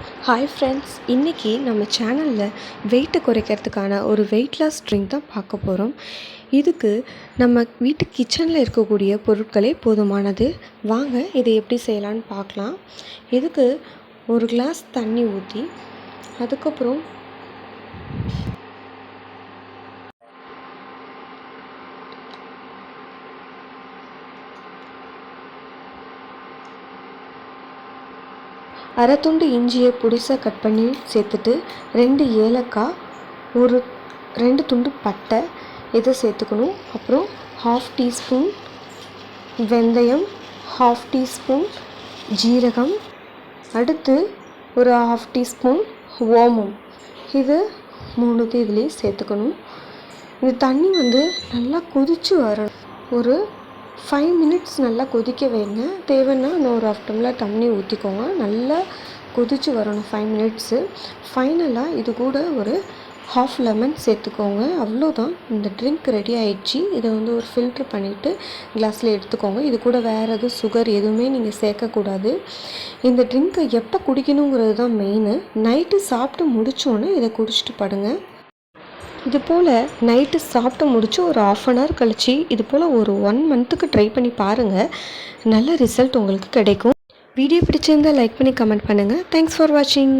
Hi friends, இன்றைக்கி நம்ம சேனலில் வெயிட்டை குறைக்கிறதுக்கான ஒரு வெயிட் லாஸ் ட்ரிங்க் தான் பார்க்க போகிறோம். இதுக்கு நம்ம வீட்டு கிச்சனில் இருக்கக்கூடிய பொருட்களே போதுமானது. வாங்க இதை எப்படி செய்யலான்னு பார்க்கலாம். இதுக்கு ஒரு கிளாஸ் தண்ணி ஊற்றி அதுக்கப்புறம் அரை துண்டு இஞ்சியை பொடிசாக கட் பண்ணி சேர்த்துட்டு 2 ஏலக்காய், 2 துண்டு பட்டை இதை சேர்த்துக்கணும். அப்புறம் 1/2 டீஸ்பூன் வெந்தயம், 1/2 டீஸ்பூன் ஜீரகம், அடுத்து ஒரு 1/2 டீஸ்பூன் ஓமம், இது 3 இதுலேயே சேர்த்துக்கணும். இந்த தண்ணி நல்லா கொதித்து வரணும். ஒரு 5 மினிட்ஸ் நல்லா கொதிக்க வைங்க. தேவைன்னா இன்னும் ஒரு 1/2 டம்ளர் தண்ணி ஊற்றிக்கோங்க. நல்லா கொதித்து வரணும் 5 மினிட்ஸு. ஃபைனலாக இது கூட ஒரு 1/2 லெமன் சேர்த்துக்கோங்க. அவ்வளோதான், இந்த ட்ரிங்க் ரெடி ஆயிடுச்சு. இதை ஒரு ஃபில்ட்ரு பண்ணிவிட்டு கிளாஸில் எடுத்துக்கோங்க. இது கூட வேறு எதுவும் சுகர் எதுவுமே நீங்கள் சேர்க்கக்கூடாது. இந்த ட்ரிங்க்கை எப்போ குடிக்கணுங்கிறது தான் மெயின். நைட்டு சாப்பிட்டு முடித்தோன்னே இதை குடிச்சிட்டு படுங்க. இது போல் நைட்டு சாப்பிட்டு முடித்து ஒரு 1/2 அன் ஹவர் கழித்து இது போல் ஒரு 1 மந்த்துக்கு ட்ரை பண்ணி பாருங்கள். நல்ல ரிசல்ட் உங்களுக்கு கிடைக்கும். வீடியோ பிடிச்சிருந்தால் லைக் பண்ணி கமெண்ட் பண்ணுங்கள். தேங்க்ஸ் ஃபார் வாட்சிங்.